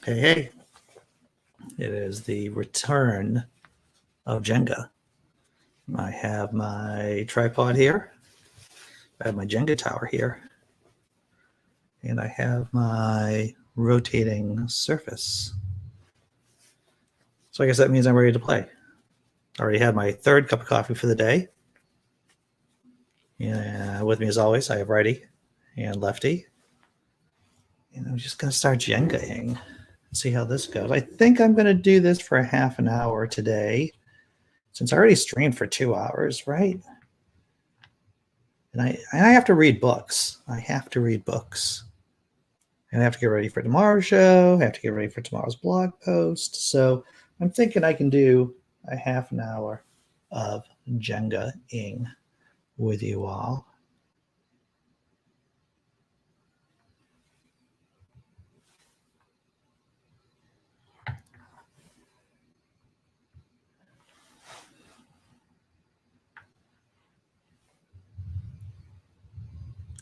Hey, hey. It is the return of Jenga. I have my tripod here. I have my Jenga tower here. And I have my rotating surface. So I guess that means I'm ready to play. I already had my third cup of coffee for the day. And with me as always, I have righty and lefty. And I'm just going to start Jengaing and see how this goes. I think I'm going to do this for a half an hour today, since I already streamed for 2 hours, right? And I have to read books. I have to read books. And I have to get ready for tomorrow's show. I have to get ready for tomorrow's blog post. So I'm thinking I can do a half an hour of Jenga-ing with you all.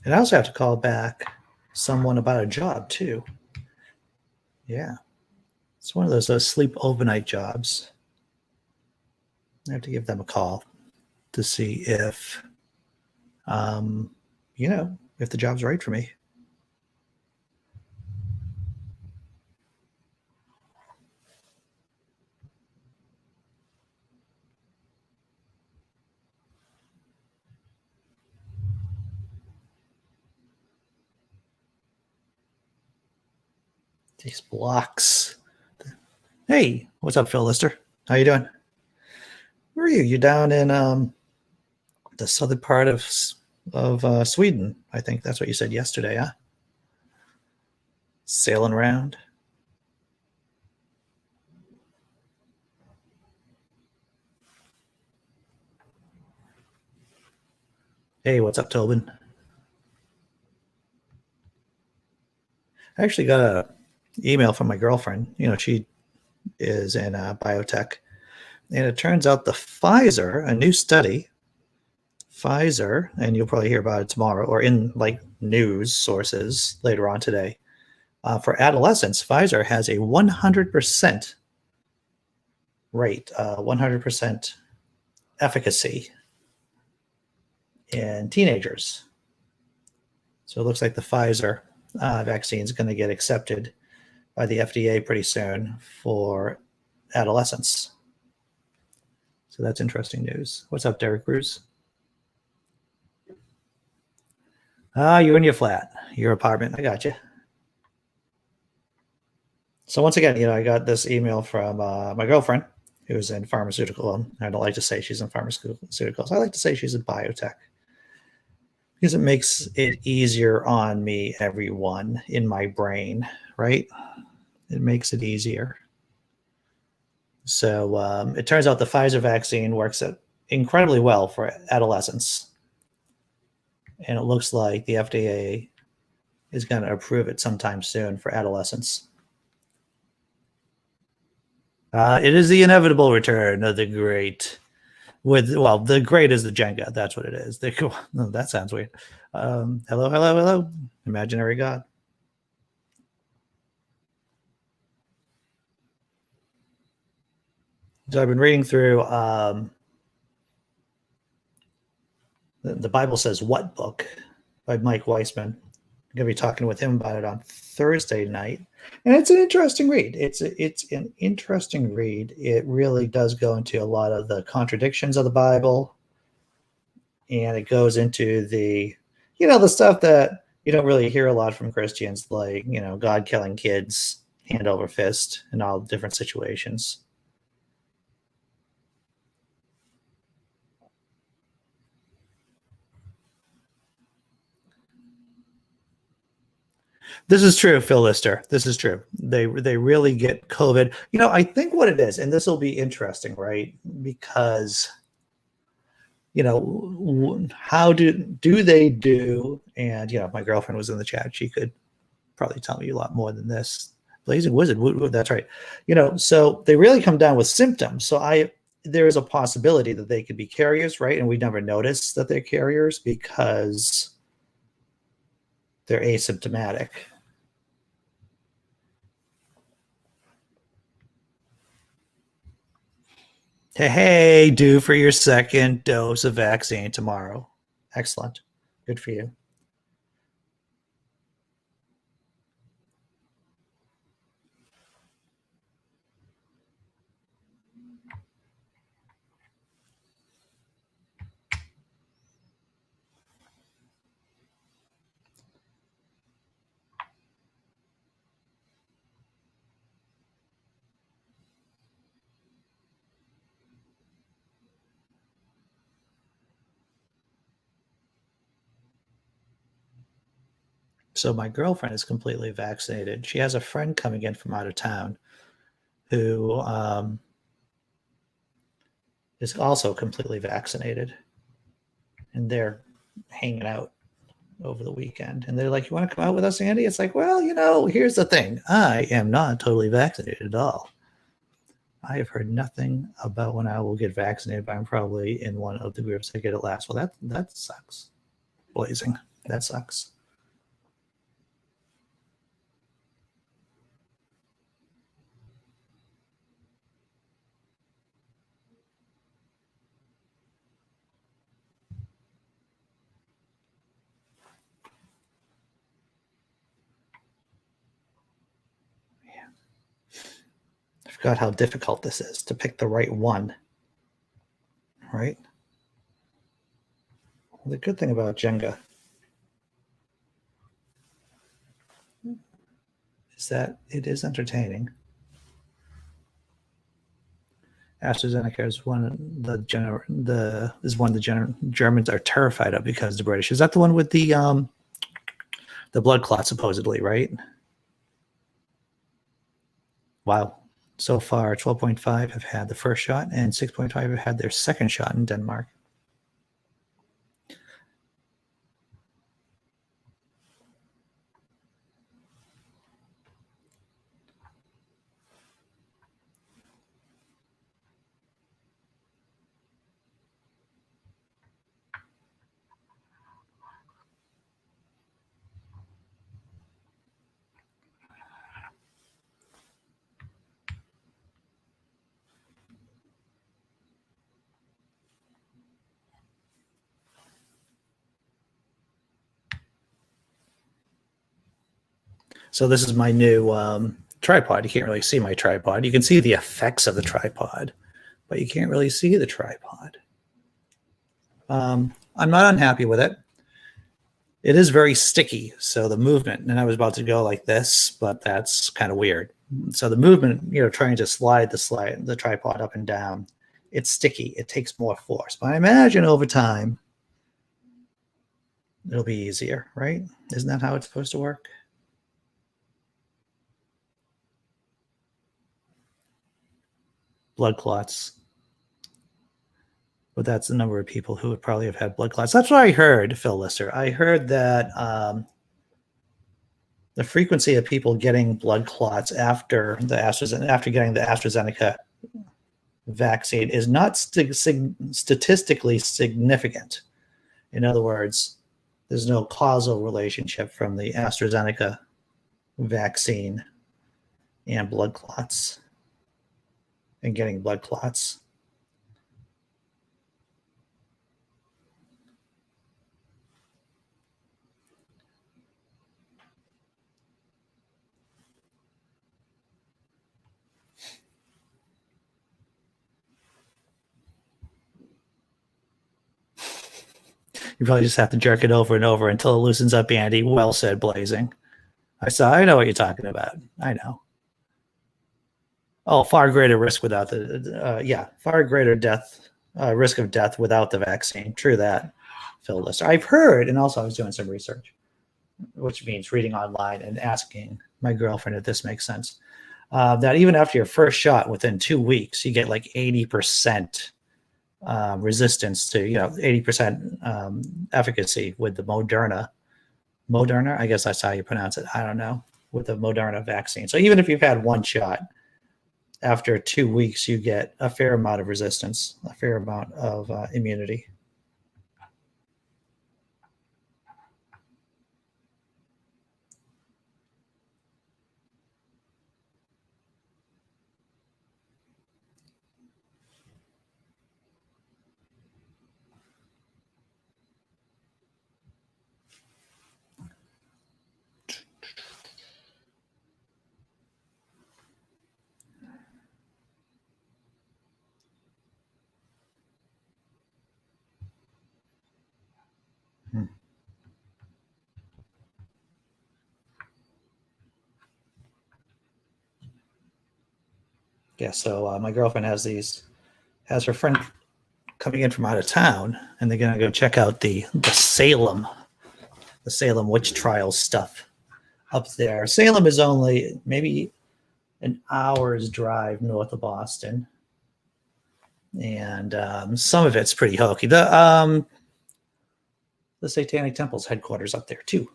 And I also have to call back someone about a job too. Yeah. It's one of those sleep overnight jobs. I have to give them a call to see if, if the job's right for me. These blocks. Hey, what's up, Phil Lister? How you doing? Where are you? You down in the southern part of Sweden? I think that's what you said yesterday, huh? Sailing around. Hey, what's up, Tobin? I actually got an email from my girlfriend. You know, she is in biotech. And it turns out the Pfizer, a new study, Pfizer, and you'll probably hear about it tomorrow or in like news sources later on today. For adolescents, Pfizer has a 100% rate, 100% efficacy in teenagers. So it looks like the Pfizer vaccine is going to get accepted by the FDA pretty soon for adolescents. So that's interesting news. What's up, Derek Bruce? You're in your flat, your apartment. I got you. So once again, I got this email from my girlfriend who's in pharmaceutical. I don't like to say she's in pharmaceuticals. I like to say she's in biotech because it makes it easier on me, everyone, in my brain, right? It makes it easier. So it turns out the Pfizer vaccine works incredibly well for adolescents. And it looks like the FDA is going to approve it sometime soon for adolescents. It is the inevitable return of the great. The great is the Jenga. That's what it is. That sounds weird. Hello, imaginary god. So I've been reading through the Bible Says What book by Mike Weissman. I'm going to be talking with him about it on Thursday night. And it's an interesting read. It's an interesting read. It really does go into a lot of the contradictions of the Bible. And it goes into the stuff that you don't really hear a lot from Christians, like, God killing kids hand over fist in all different situations. This is true, Phil Lister. This is true. They really get COVID. I think what it is, and this will be interesting, right? Because, how do they do? And, my girlfriend was in the chat. She could probably tell me a lot more than this. Blazing Wizard, that's right. So they really come down with symptoms. So there is a possibility that they could be carriers, right? And we never notice that they're carriers because they're asymptomatic. Hey, due for your second dose of vaccine tomorrow. Excellent. Good for you. So my girlfriend is completely vaccinated. She has a friend coming in from out of town who is also completely vaccinated, and they're hanging out over the weekend. And they're like, "You want to come out with us, Andy?" It's like, well, here's the thing: I am not totally vaccinated at all. I have heard nothing about when I will get vaccinated, but I'm probably in one of the groups that get it last. Well, that sucks. Blazing. That sucks. I forgot how difficult this is to pick the right one, right? The good thing about Jenga is that it is entertaining. AstraZeneca is one the Germans are terrified of because the British. Is that the one with the blood clot supposedly, right? Wow. So far, 12.5 have had the first shot, and 6.5 have had their second shot in Denmark. So this is my new tripod. You can't really see my tripod. You can see the effects of the tripod, but you can't really see the tripod. I'm not unhappy with it. It is very sticky, so the movement, and I was about to go like this, but that's kind of weird. So the movement, trying to slide the tripod up and down, it's sticky. It takes more force. But I imagine over time, it'll be easier, right? Isn't that how it's supposed to work? Blood clots. But that's the number of people who would probably have had blood clots. That's what I heard, Phil Lister. I heard that the frequency of people getting blood clots after getting the AstraZeneca vaccine is not statistically significant. In other words, there's no causal relationship from the AstraZeneca vaccine and blood clots and getting blood clots. You probably just have to jerk it over and over until it loosens up, Andy. Well said, Blazing. I know what you're talking about. I know. Oh, far greater risk without far greater risk of death without the vaccine. True that, Phil Lister. I've heard, and also I was doing some research, which means reading online and asking my girlfriend if this makes sense. That even after your first shot, within 2 weeks, you get like 80% resistance to 80% efficacy with the Moderna. I guess that's how you pronounce it. I don't know, with the Moderna vaccine. So even if you've had one shot, after 2 weeks, you get a fair amount of resistance, a fair amount of immunity. Yeah, so my girlfriend has her friend coming in from out of town, and they're gonna go check out the Salem witch trials stuff up there. Salem is only maybe an hour's drive north of Boston, and some of it's pretty hokey. The Satanic Temple's headquarters up there too.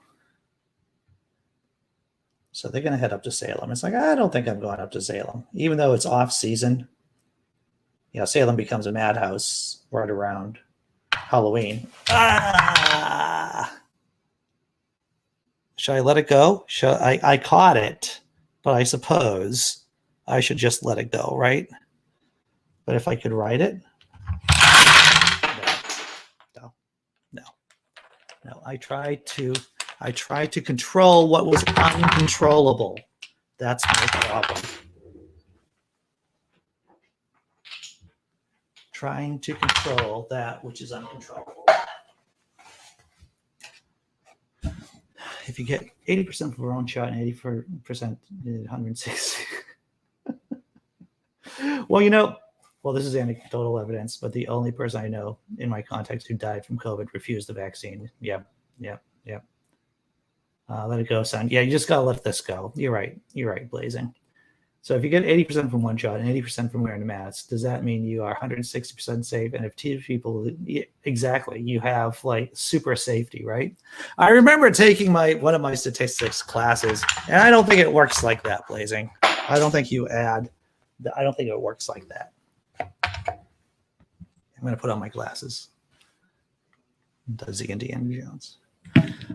So they're going to head up to Salem. It's like, I don't think I'm going up to Salem, even though it's off season. You know, Salem becomes a madhouse right around Halloween. Should I let it go? I caught it, but I suppose I should just let it go, right? But if I could write it, no. I tried to control what was uncontrollable. That's my problem. Trying to control that which is uncontrollable. If you get 80% for one shot and 80% 160. Well, this is anecdotal evidence, but the only person I know in my context who died from COVID refused the vaccine. Yep. Let it go, son. Yeah, you just got to let this go. You're right, Blazing. So if you get 80% from one shot and 80% from wearing a mask, does that mean you are 160% safe? And if two people, exactly, you have like super safety, right? I remember taking one of my statistics classes, and I don't think it works like that, Blazing. I don't think it works like that. I'm going to put on my glasses. Does the Indiana Jones.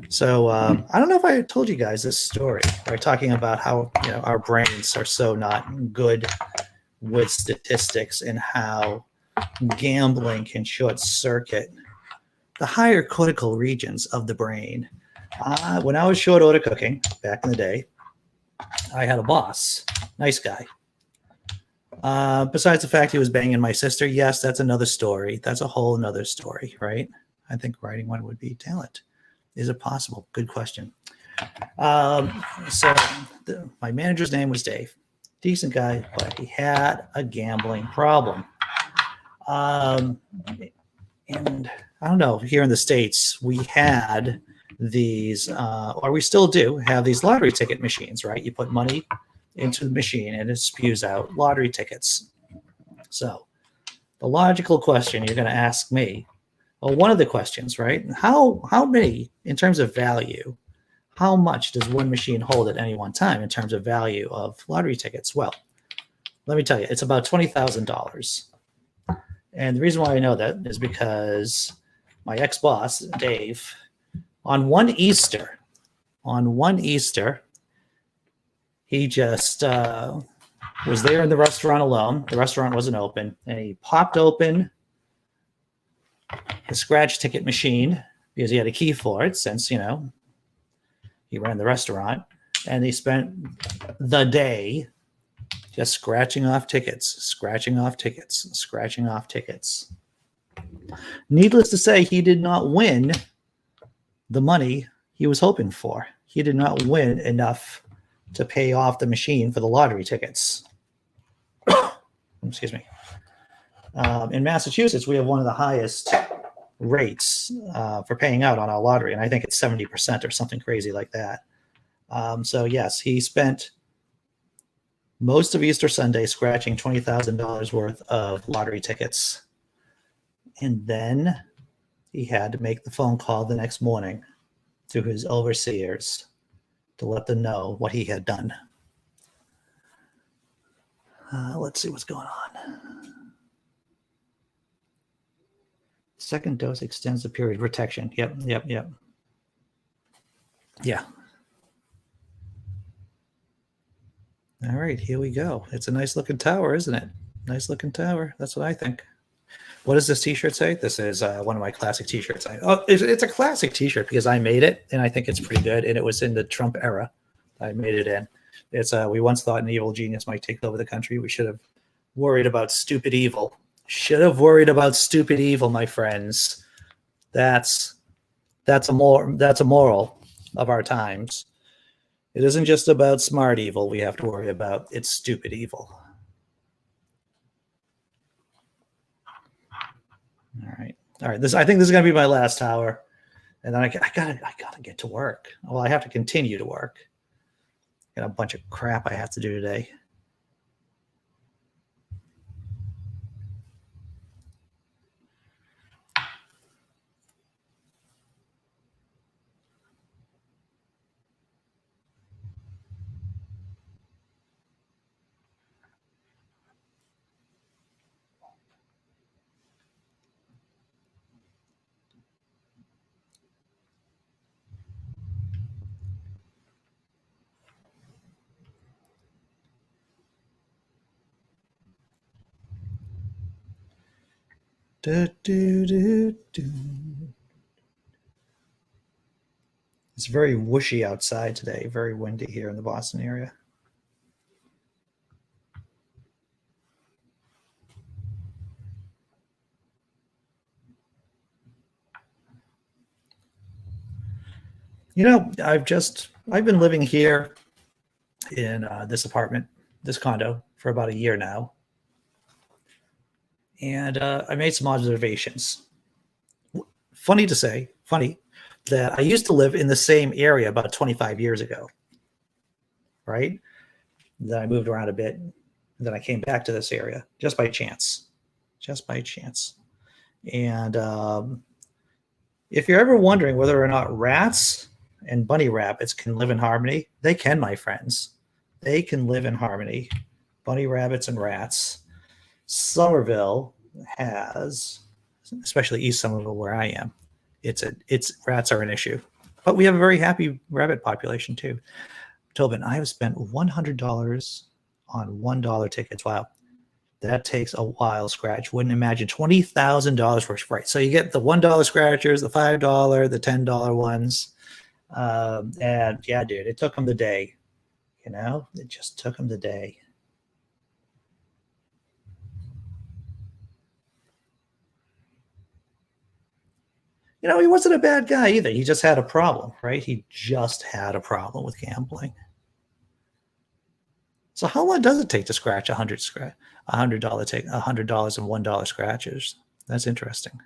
So I don't know if I told you guys this story. We're talking about how our brains are so not good with statistics and how gambling can short circuit the higher cortical regions of the brain. When I was short order cooking back in the day, I had a boss, nice guy. Besides the fact he was banging my sister, yes, that's another story. That's a whole another story, right? I think writing one would be talent. Is it possible? Good question. So my manager's name was Dave. Decent guy, but he had a gambling problem. And I don't know, here in the States, we had these, or we still do have these lottery ticket machines, right? You put money into the machine and it spews out lottery tickets. So the logical question you're going to ask me, well, one of the questions, right? How many, in terms of value, how much does one machine hold at any one time in terms of value of lottery tickets? Well, let me tell you, it's about $20,000. And the reason why I know that is because my ex-boss, Dave, on one Easter, he just was there in the restaurant alone. The restaurant wasn't open, and he popped open the scratch ticket machine because he had a key for it since, he ran the restaurant, and he spent the day just scratching off tickets. Needless to say, he did not win the money he was hoping for. He did not win enough to pay off the machine for the lottery tickets. Excuse me. In Massachusetts, we have one of the highest rates for paying out on our lottery, and I think it's 70% or something crazy like that. So yes, he spent most of Easter Sunday scratching $20,000 worth of lottery tickets, and then he had to make the phone call the next morning to his overseers to let them know what he had done. Let's see what's going on. Second dose extends the period of protection. Yep. Yeah. All right, here we go. It's a nice looking tower, isn't it? Nice looking tower. That's what I think. What does this t-shirt say? This is one of my classic t-shirts. It's a classic t-shirt because I made it, and I think it's pretty good, and it was in the Trump era. I made it in. It's we once thought an evil genius might take over the country. We should have worried about stupid evil. My friends. That's a moral of our times. It isn't just about smart evil we have to worry about. It's stupid evil. All right. I think this is gonna be my last tower, and then I gotta get to work. Well, I have to continue to work. Got a bunch of crap I have to do today. Do, do, do, do. It's very whooshy outside today, very windy here in the Boston area. You know, I've been living here in this apartment, this condo, for about a year now. And I made some observations. Funny that I used to live in the same area about 25 years ago, right? Then I moved around a bit, and then I came back to this area just by chance. And if you're ever wondering whether or not rats and bunny rabbits can live in harmony, they can, my friends. They can live in harmony. Bunny rabbits and rats. Somerville has, especially East Somerville where I am, it's rats are an issue. But we have a very happy rabbit population too. Tobin, I have spent $100 on $1 tickets. Wow. That takes a while, Scratch. Wouldn't imagine $20,000 worth. Right. So you get the $1 scratchers, the $5, the $10 ones. And yeah, dude, it took them the day. You know, it just took them the day. You know, he wasn't a bad guy either. He just had a problem, right? He just had a problem with gambling. So how long does it take to scratch $100 and $1 scratches? That's interesting.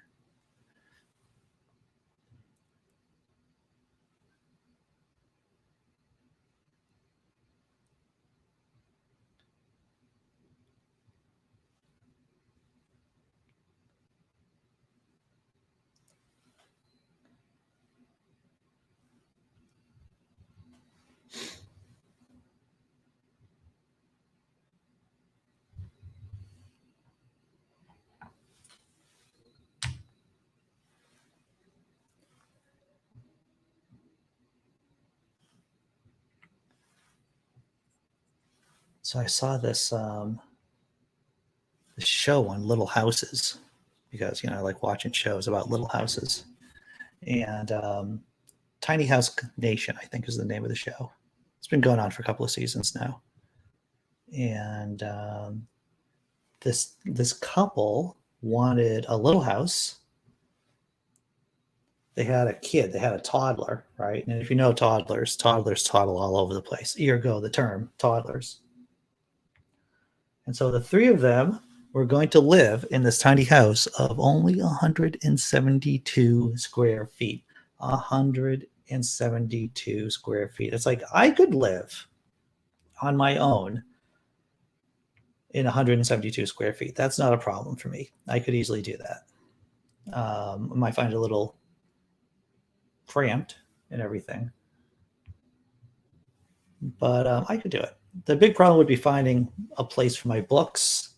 So I saw this show on little houses because, you know, I like watching shows about little houses. And Tiny House Nation, I think, is the name of the show. It's been going on for a couple of seasons now. And this couple wanted a little house. They had a kid, they had a toddler, right? And if you know toddlers toddle all over the place. Ergo, the term toddlers. And so the three of them were going to live in this tiny house of only 172 square feet. 172 square feet. It's like I could live on my own in 172 square feet. That's not a problem for me. I could easily do that. I might find it a little cramped and everything, but I could do it. The big problem would be finding a place for my books.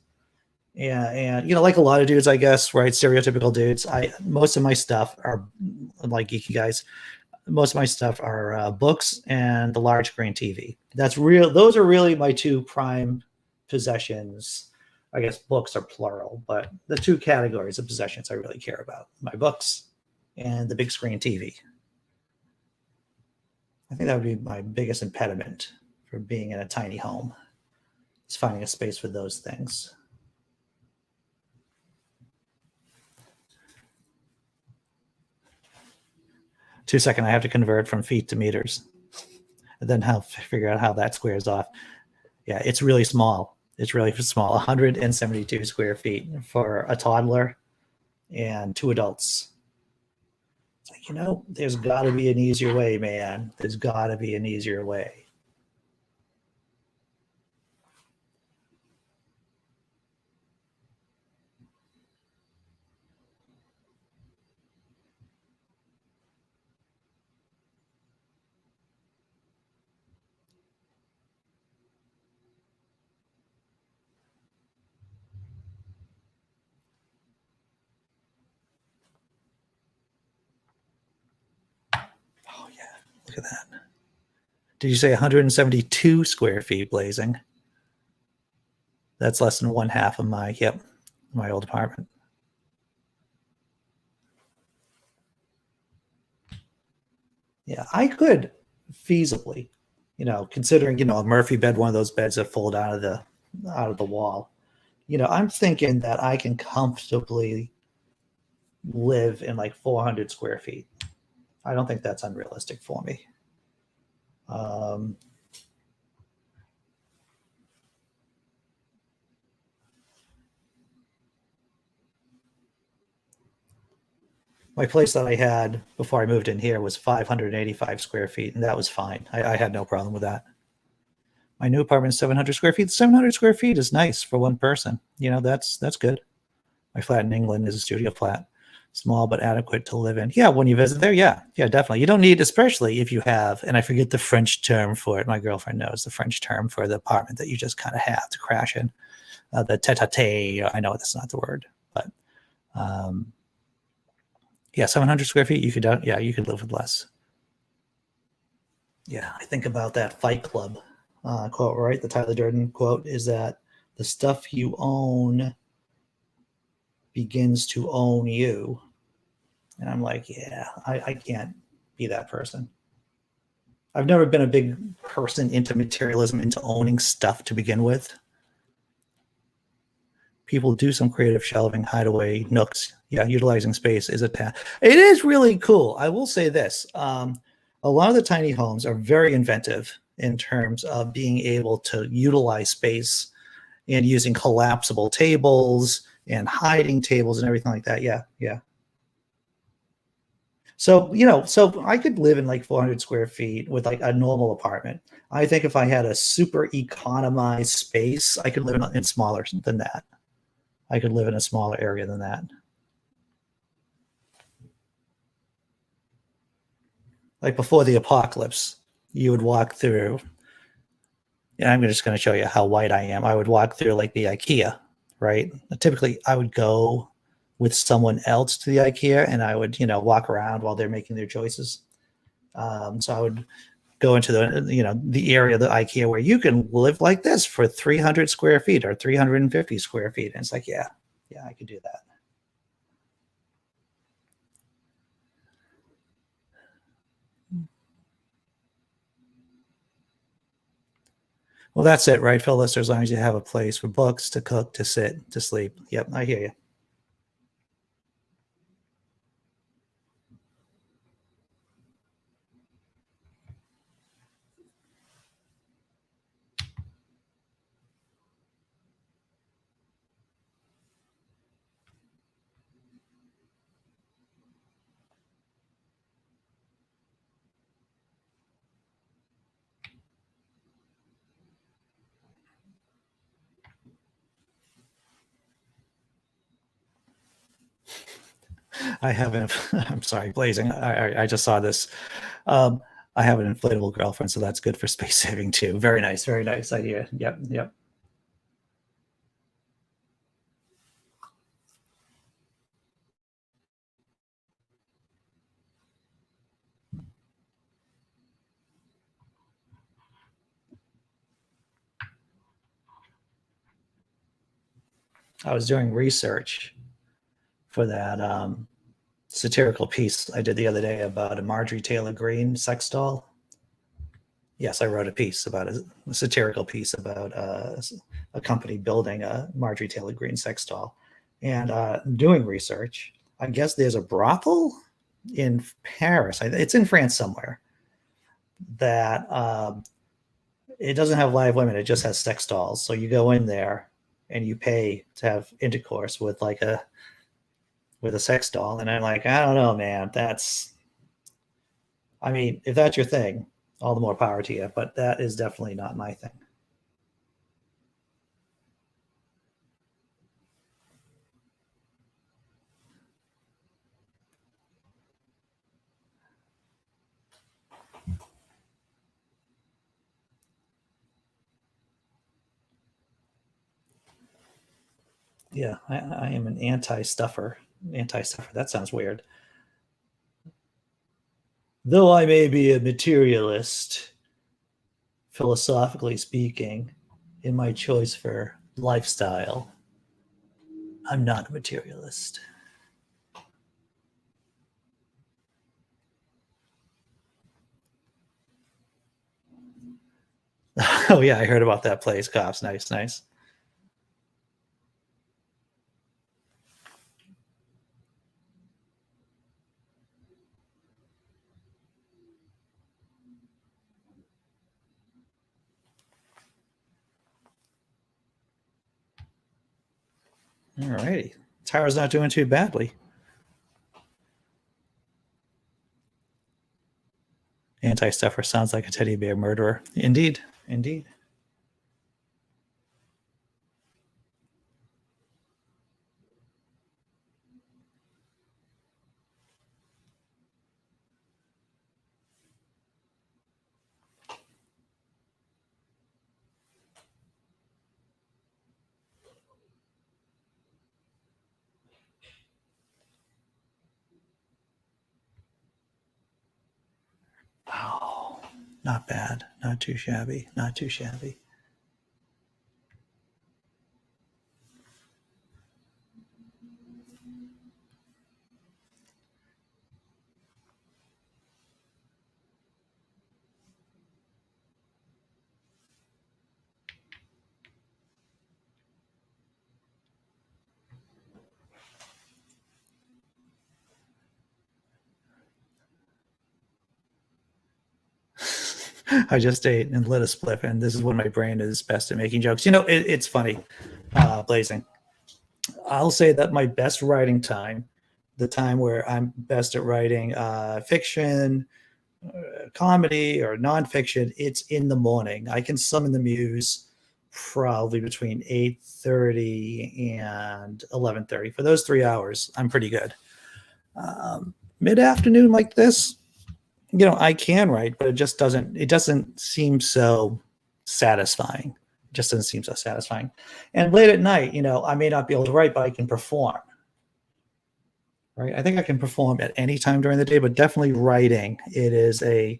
Yeah, and you know, like a lot of dudes, I guess, right? Stereotypical dudes. Most of my stuff are like geeky guys. Most of my stuff are books and the large screen TV. Those are really my two prime possessions. I guess books are plural, but the two categories of possessions I really care about: my books and the big screen TV. I think that would be my biggest impediment for being in a tiny home, is finding a space for those things. Two second, I have to convert from feet to meters, and then figure out how that squares off. Yeah, it's really small. It's really small. 172 square feet for a toddler. and 2 adults. It's like, there's got to be an easier way, man. There's got to be an easier way. Oh, yeah. Look at that. Did you say 172 square feet blazing? That's less than 1/2 of my old apartment. Yeah, I could feasibly, considering, a Murphy bed, one of those beds that fold out of the wall. I'm thinking that I can comfortably live in like 400 square feet. I don't think that's unrealistic for me. My place that I had before I moved in here was 585 square feet, and that was fine. I had no problem with that. My new apartment is 700 square feet. 700 square feet is nice for one person. That's good. My flat in England is a studio flat, small but adequate to live in. Yeah, when you visit there, yeah, definitely. You don't need, especially if you have, and I forget the French term for it. My girlfriend knows the French term for the apartment that you just kind of have to crash in. The tete-a-tete. I know that's not the word, but yeah, 700 square feet. You could live with less. Yeah, I think about that Fight Club quote, right? The Tyler Durden quote is that the stuff you own begins to own you. And I'm like, yeah, I can't be that person. I've never been a big person into materialism, into owning stuff to begin with. People do some creative shelving, hideaway nooks. Yeah, utilizing space is a task. It is really cool. I will say this. A lot of the tiny homes are very inventive in terms of being able to utilize space and using collapsible tables and hiding tables and everything like that. Yeah. So, so I could live in like 400 square feet with like a normal apartment. I think if I had a super economized space, I could live in smaller than that. I could live in a smaller area than that. Like before the apocalypse, you would walk through, and I'm just going to show you how white I am. I would walk through like the IKEA, right? Typically, I would go with someone else to the IKEA, and I would, walk around while they're making their choices. So I would go into the area of the IKEA where you can live like this for 300 square feet or 350 square feet. And it's like, yeah, I could do that. Well, that's it, right, Phyllis? As long as you have a place for books, to cook, to sit, to sleep. Yep, I hear you. I haven't. I'm sorry, blazing. I just saw this. I have an inflatable girlfriend, so that's good for space saving too. Very nice idea. Yep. I was doing research for that satirical piece I did the other day about a Marjorie Taylor Greene sex doll. Yes, I wrote a piece about a satirical piece about a company building a Marjorie Taylor Greene sex doll. And doing research, I guess there's a brothel in Paris. It's in France somewhere that it doesn't have live women. It just has sex dolls. So you go in there and you pay to have intercourse with like a with a sex doll, and I'm like, I don't know, man. I mean, if that's your thing, all the more power to you. But that is definitely not my thing. Yeah, I am an anti-stuffer. Anti-stuffer. That sounds weird. Though I may be a materialist, philosophically speaking, in my choice for lifestyle, I'm not a materialist. Oh yeah, I heard about that place. Cops, nice, nice. All righty. Tara's not doing too badly. Anti-stuffer sounds like a teddy bear murderer. Indeed, indeed. Oh, not bad. Not too shabby. Not too shabby. I just ate and lit a spliff, and this is when my brain is best at making jokes. It's funny, Blazing. I'll say that my best writing time, the time where I'm best at writing fiction, comedy, or nonfiction, it's in the morning. I can summon the muse probably between 8:30 and 11:30. For those 3 hours, I'm pretty good. Mid afternoon like this, I can write, but it doesn't seem so satisfying. It just doesn't seem so satisfying. And late at night, I may not be able to write, but I can perform. Right? I think I can perform at any time during the day, but definitely writing. It is a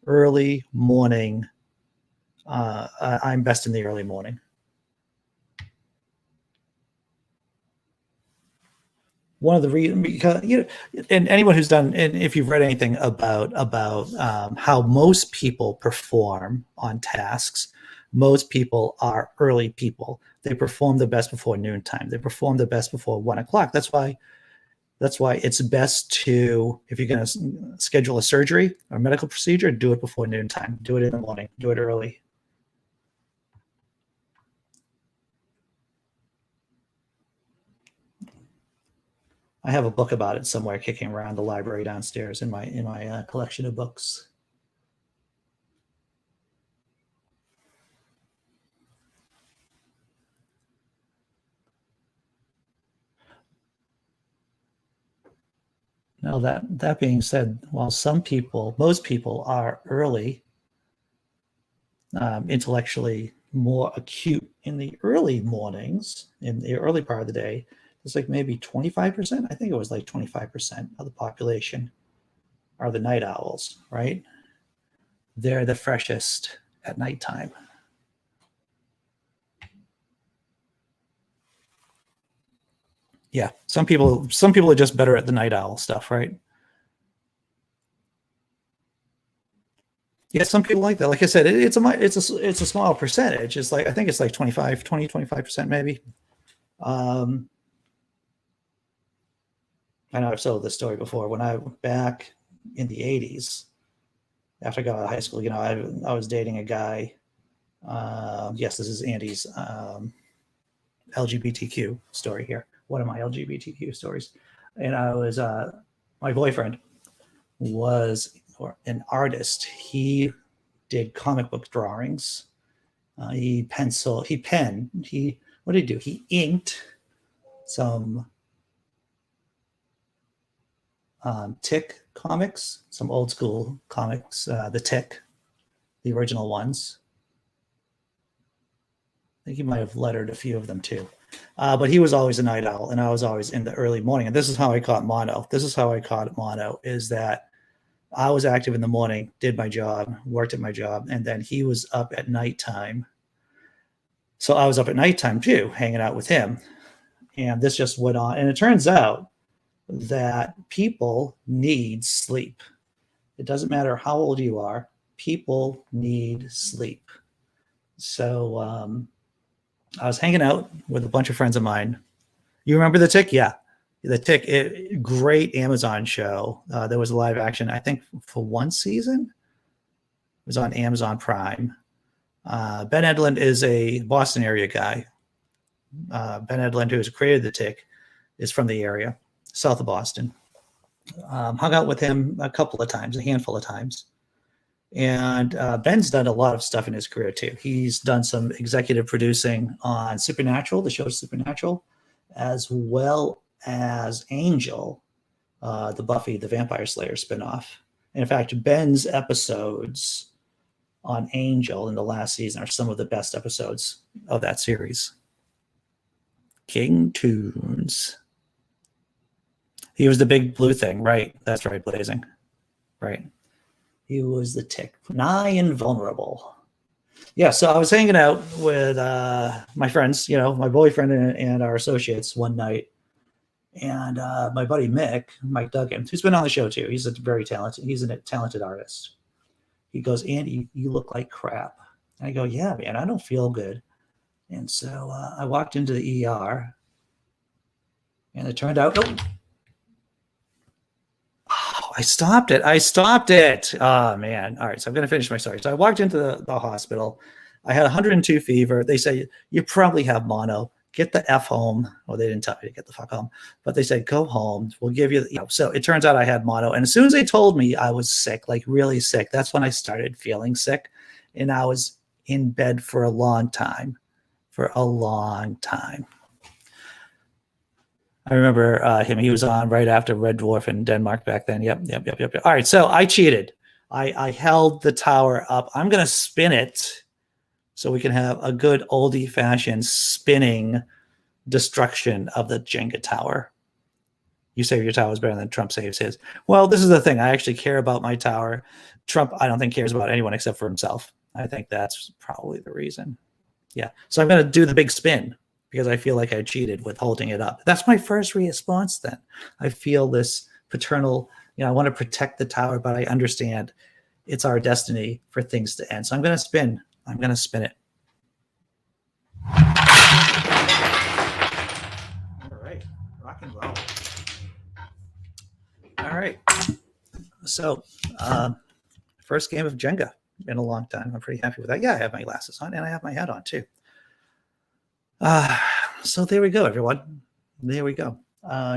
early morning. I'm best in the early morning. One of the reasons, because and anyone who's done, and if you've read anything about how most people perform on tasks, most people are early people. They perform the best before noontime. They perform the best before 1 o'clock. That's why it's best to, if you're going to schedule a surgery or medical procedure, do it before noontime. Do it in the morning. Do it early. I have a book about it somewhere kicking around the library downstairs in my collection of books. Now that being said, while most people are early, intellectually more acute in the early mornings, in the early part of the day, it's like maybe 25%. I think it was like 25% of the population are the night owls, right? They're the freshest at nighttime. Yeah, some people are just better at the night owl stuff, right? Yeah, some people like that. Like I said, it's a small percentage. It's like, I think it's like 25% maybe. I know I've told this story before. When I went back in the 80s, after I got out of high school, I was dating a guy. Yes, this is Andy's LGBTQ story here. One of my LGBTQ stories. And I was my boyfriend was an artist. He did comic book drawings. What did he do? He inked some Tick comics, some old school comics, the Tick, the original ones. I think he might have lettered a few of them too. But he was always a night owl, and I was always in the early morning. And this is how I caught mono. Is that I was active in the morning, did my job, worked at my job, and then he was up at nighttime. So I was up at nighttime too, hanging out with him. And this just went on. And it turns out that people need sleep. It doesn't matter how old you are, people need sleep. So I was hanging out with a bunch of friends of mine. You remember The Tick? Yeah. The Tick, great Amazon show. There was a live action, I think, for one season. It was on Amazon Prime. Ben Edlund is a Boston area guy. Ben Edlund, who has created The Tick, is from the area, south of Boston. Hung out with him a handful of times. And Ben's done a lot of stuff in his career too. He's done some executive producing on Supernatural, the show Supernatural, as well as Angel, the Buffy the Vampire Slayer spinoff. And in fact, Ben's episodes on Angel in the last season are some of the best episodes of that series. King Tunes. He was the big blue thing, right? That's right, Blazing. Right. He was the Tick, nigh invulnerable. Yeah, so I was hanging out with my friends, my boyfriend and our associates one night. And my buddy Mike Duggan, who's been on the show too. He's a talented artist. He goes, Andy, you look like crap. And I go, yeah, man, I don't feel good. And so I walked into the ER, and it turned out, I stopped it. Oh, man. All right, so I'm going to finish my story. So I walked into the hospital. I had 102 fever. They say, you probably have mono. Get the F home. Well, they didn't tell me to get the fuck home, but they said, go home. We'll give you, So it turns out I had mono. And as soon as they told me I was sick, like really sick, that's when I started feeling sick. And I was in bed for a long time. I remember him. He was on right after Red Dwarf in Denmark back then. Yep. All right, so I cheated. I held the tower up. I'm going to spin it so we can have a good oldie-fashioned spinning destruction of the Jenga tower. You save your tower is better than Trump saves his. Well, this is the thing. I actually care about my tower. Trump, I don't think, cares about anyone except for himself. I think that's probably the reason. Yeah, so I'm going to do the big spin, because I feel like I cheated with holding it up. That's my first response then. I feel this paternal, I want to protect the tower, but I understand it's our destiny for things to end. So I'm going to spin it. All right, rock and roll. All right. So first game of Jenga in a long time. I'm pretty happy with that. Yeah, I have my glasses on, and I have my hat on too. So there we go, everyone. There we go.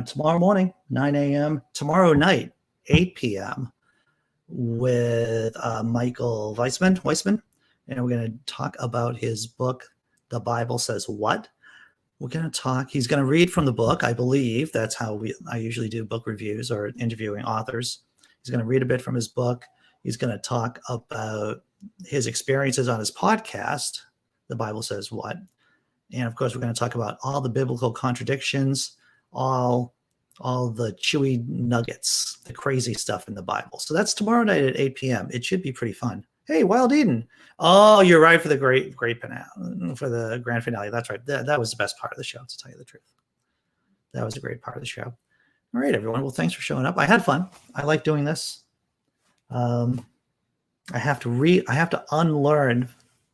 Tomorrow morning, 9 a.m. Tomorrow night, 8 p.m. with Michael Weissman. And we're going to talk about his book, The Bible Says What? We're going to talk. He's going to read from the book, I believe. That's how I usually do book reviews or interviewing authors. He's going to read a bit from his book. He's going to talk about his experiences on his podcast, The Bible Says What? And of course, we're going to talk about all the biblical contradictions, all the chewy nuggets, the crazy stuff in the Bible. So that's tomorrow night at 8 p.m. It should be pretty fun. Hey, Wild Eden. Oh, you're right for the great finale, for the grand finale. That's right. That was the best part of the show, to tell you the truth. That was a great part of the show. All right, everyone. Well, thanks for showing up. I had fun. I like doing this. I have to unlearn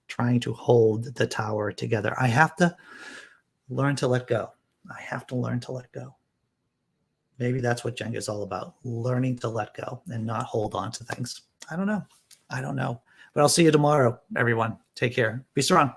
trying to hold the tower together. I have to learn to let go. Maybe that's what Jenga is all about, learning to let go and not hold on to things. I don't know. But I'll see you tomorrow, everyone. Take care. Be strong.